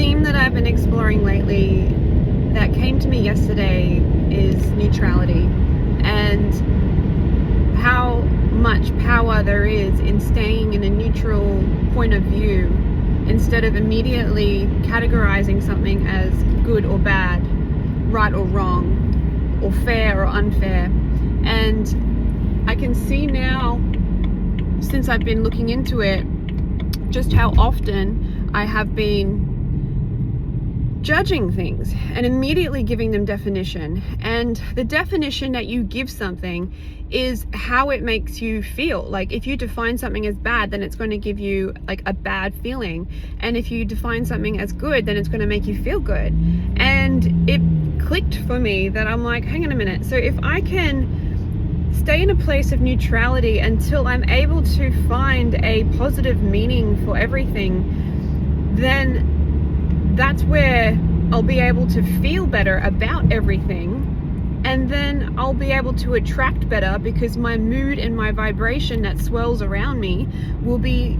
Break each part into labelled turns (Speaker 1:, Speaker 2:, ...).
Speaker 1: theme that I've been exploring lately that came to me yesterday is neutrality, and how much power there is in staying in a neutral point of view instead of immediately categorizing something as good or bad, right or wrong, or fair or unfair. And I can see now, since I've been looking into it, just how often I have been judging things and immediately giving them definition. And the definition that you give something is how it makes you feel. Like if you define something as bad, then it's going to give you like a bad feeling. And if you define something as good, then it's going to make you feel good. And it clicked for me that I'm like, hang on a minute. So if I can stay in a place of neutrality until I'm able to find a positive meaning for everything, then that's where I'll be able to feel better about everything, and then I'll be able to attract better because my mood and my vibration that swells around me will be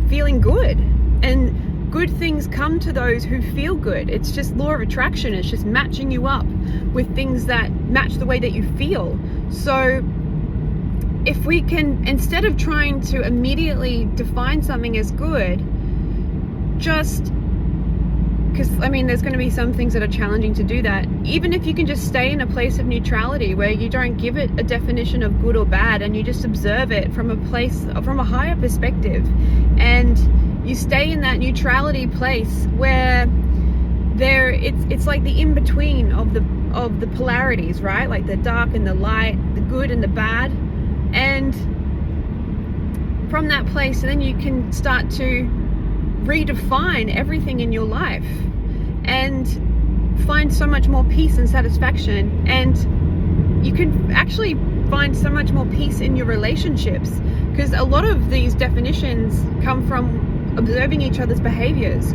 Speaker 1: feeling good, and good things come to those who feel good. It's just law of attraction. It's just matching you up with things that match the way that you feel. So if we can, instead of trying to immediately define something as good, just because there's going to be some things that are challenging to do that. Even if you can just stay in a place of neutrality where you don't give it a definition of good or bad, and you just observe it from a higher perspective, and you stay in that neutrality place where it's like the in-between of the polarities, right? Like the dark and the light, the good and the bad. And from that place, then you can start to redefine everything in your life and find so much more peace and satisfaction. And you can actually find so much more peace in your relationships, because a lot of these definitions come from observing each other's behaviors.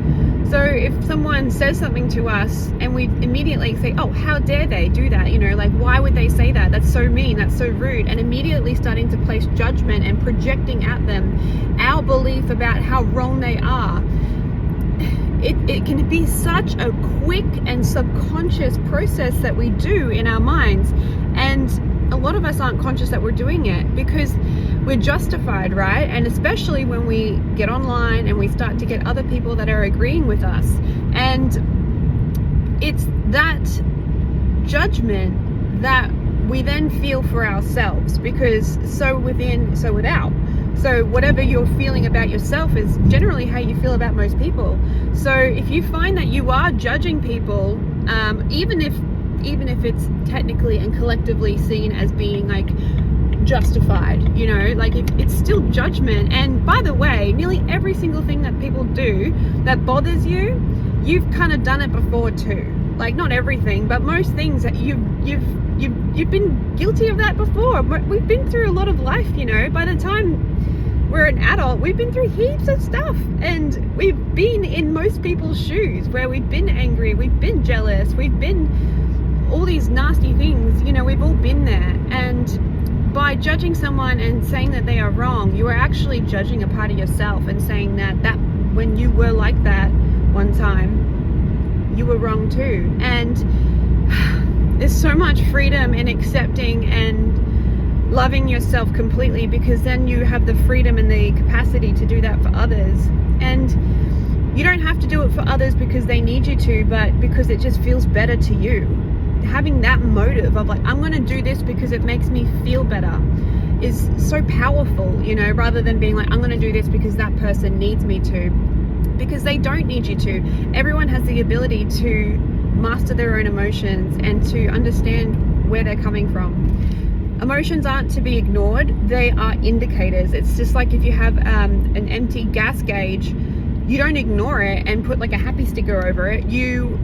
Speaker 1: So if someone says something to us and we immediately say, oh, how dare they do that? Like, why would they say that? That's so mean, that's so rude. And immediately starting to place judgment and projecting at them our belief about how wrong they are. It can be such a quick and subconscious process that we do in our minds. And a lot of us aren't conscious that we're doing it because we're justified, right? And especially when we get online and we start to get other people that are agreeing with us. And it's that judgment that we then feel for ourselves, because so within, so without. So whatever you're feeling about yourself is generally how you feel about most people. So if you find that you are judging people, even if it's technically and collectively seen as being like justified, like it's still judgment. And by the way, nearly every single thing that people do that bothers you, you've kind of done it before too. Like not everything, but most things that you've been guilty of that before. We've been through a lot of life, by the time we're an adult, we've been through heaps of stuff, and we've been in most people's shoes where we've been angry, we've been jealous, we've been all these nasty things, we've all been there. And by judging someone and saying that they are wrong, you are actually judging a part of yourself and saying that when you were like that one time, you were wrong too. And there's so much freedom in accepting and loving yourself completely, because then you have the freedom and the capacity to do that for others. And you don't have to do it for others because they need you to, but because it just feels better to you. Having that motive of like, I'm going to do this because it makes me feel better is so powerful, rather than being like, I'm going to do this because that person needs me to, because they don't need you to. Everyone has the ability to master their own emotions and to understand where they're coming from. Emotions aren't to be ignored. They are indicators. It's just like if you have an empty gas gauge, you don't ignore it and put like a happy sticker over it. You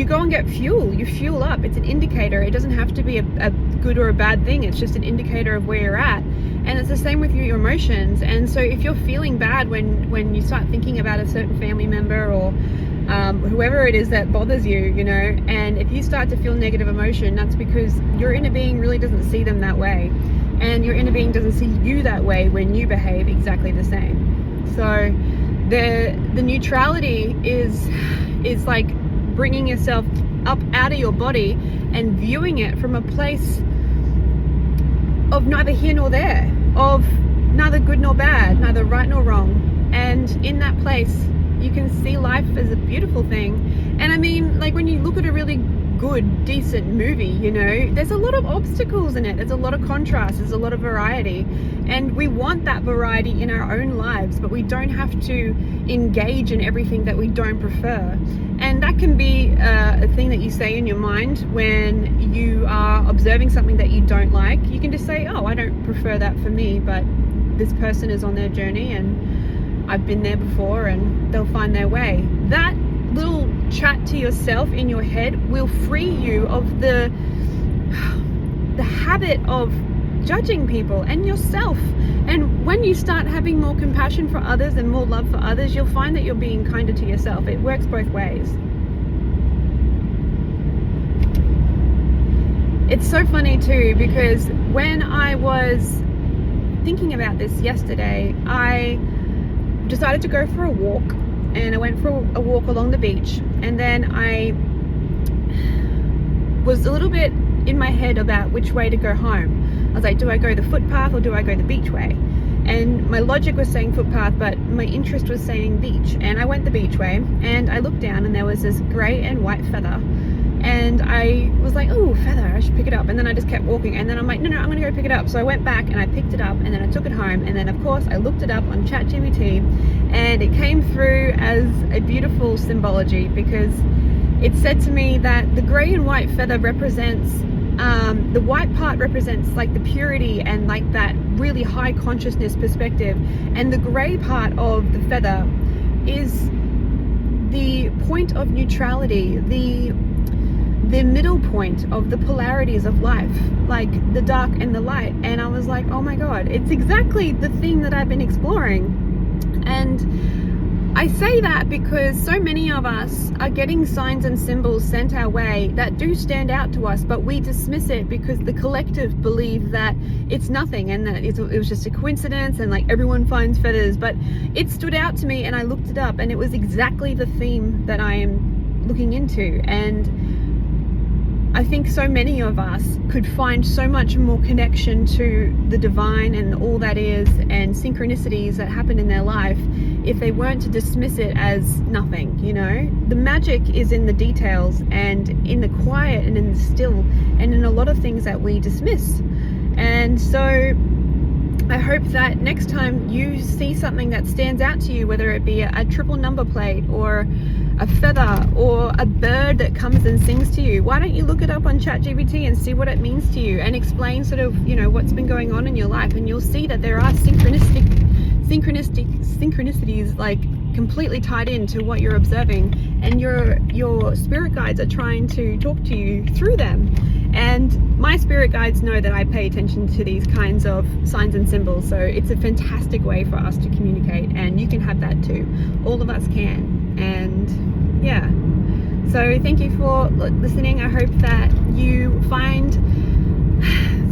Speaker 1: go and get fuel. You fuel up. It's an indicator. It doesn't have to be a good or a bad thing. It's just an indicator of where you're at. And it's the same with your emotions. And so if you're feeling bad when you start thinking about a certain family member or whoever it is that bothers you, and if you start to feel negative emotion, that's because your inner being really doesn't see them that way. And your inner being doesn't see you that way when you behave exactly the same. So The neutrality is like bringing yourself up out of your body and viewing it from a place of neither here nor there, of neither good nor bad, neither right nor wrong. And in that place, you can see life as a beautiful thing. And I mean, like when you look at a really good, decent movie, you know, there's a lot of obstacles in it. There's a lot of contrast. There's a lot of variety. And we want that variety in our own lives, but we don't have to engage in everything that we don't prefer. And that can be a thing that you say in your mind when you are observing something that you don't like. You can just say, oh, I don't prefer that for me, but this person is on their journey and I've been there before and they'll find their way. That little chat to yourself in your head will free you of the habit of judging people and yourself. And when you start having more compassion for others and more love for others, you'll find that you're being kinder to yourself. It works both ways. It's so funny too, because when I was thinking about this yesterday, I decided to go for a walk, and I went for a walk along the beach, and then I was a little bit in my head about which way to go home. I was like, do I go the footpath or do I go the beach way? And my logic was saying footpath, but my interest was saying beach. And I went the beach way, and I looked down and there was this grey and white feather. And I was like, oh, feather, I should pick it up. And then I just kept walking. And then I'm like, no, I'm going to go pick it up. So I went back and I picked it up, and then I took it home. And then, of course, I looked it up on ChatGPT, and it came through as a beautiful symbology, because it said to me that the grey and white feather represents, the white part represents like the purity and like that really high consciousness perspective. And the grey part of the feather is the point of neutrality, the middle point of the polarities of life, like the dark and the light. And I was like, oh my God, it's exactly the theme that I've been exploring. And I say that because so many of us are getting signs and symbols sent our way that do stand out to us, but we dismiss it because the collective believe that it's nothing and that it was just a coincidence and like everyone finds feathers. But it stood out to me, and I looked it up, and it was exactly the theme that I am looking into. And I think so many of us could find so much more connection to the divine and all that is, and synchronicities that happen in their life, if they weren't to dismiss it as nothing, you know? The magic is in the details and in the quiet and in the still and in a lot of things that we dismiss. And so I hope that next time you see something that stands out to you, whether it be a triple number plate or a feather or a bird that comes and sings to you, why don't you look it up on ChatGPT and see what it means to you, and explain sort of, you know, what's been going on in your life, and you'll see that there are synchronicities like completely tied into what you're observing, and your spirit guides are trying to talk to you through them. And my spirit guides know that I pay attention to these kinds of signs and symbols, so it's a fantastic way for us to communicate, and you can have that too. All of us can. And yeah, so thank you for listening. I hope that you find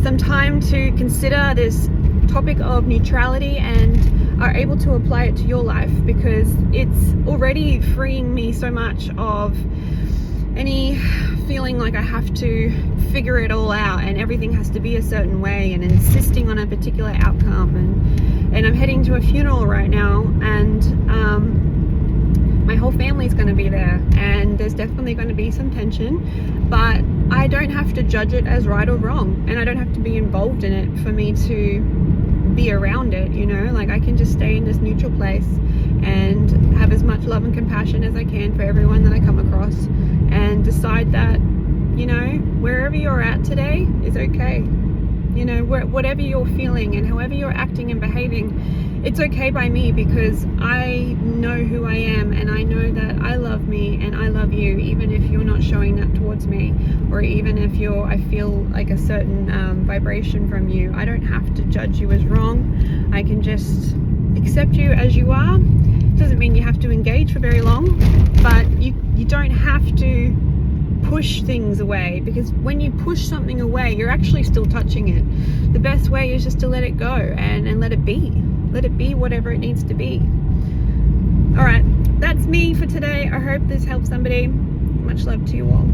Speaker 1: some time to consider this topic of neutrality and are able to apply it to your life, because it's already freeing me so much of any feeling like I have to figure it all out and everything has to be a certain way and insisting on a particular outcome. And I'm heading to a funeral right now, and my whole family's going to be there, and there's definitely going to be some tension, but I don't have to judge it as right or wrong, and I don't have to be involved in it for me to be around it, you know? Like, I can just stay in this neutral place and have as much love and compassion as I can for everyone that I come across, and decide that, you know, wherever you're at today is okay. You know, whatever you're feeling and however you're acting and behaving, it's okay by me, because I know who I am, and I know that I love me and I love you, even if you're not showing that towards me, or even if I feel like a certain vibration from you. I don't have to judge you as wrong. I can just accept you as you are. Doesn't mean you have to engage for very long, but you don't have to push things away, because when you push something away, you're actually still touching it. The best way is just to let it go and let it be. Let it be whatever it needs to be. All right, that's me for today. I hope this helps somebody. Much love to you all.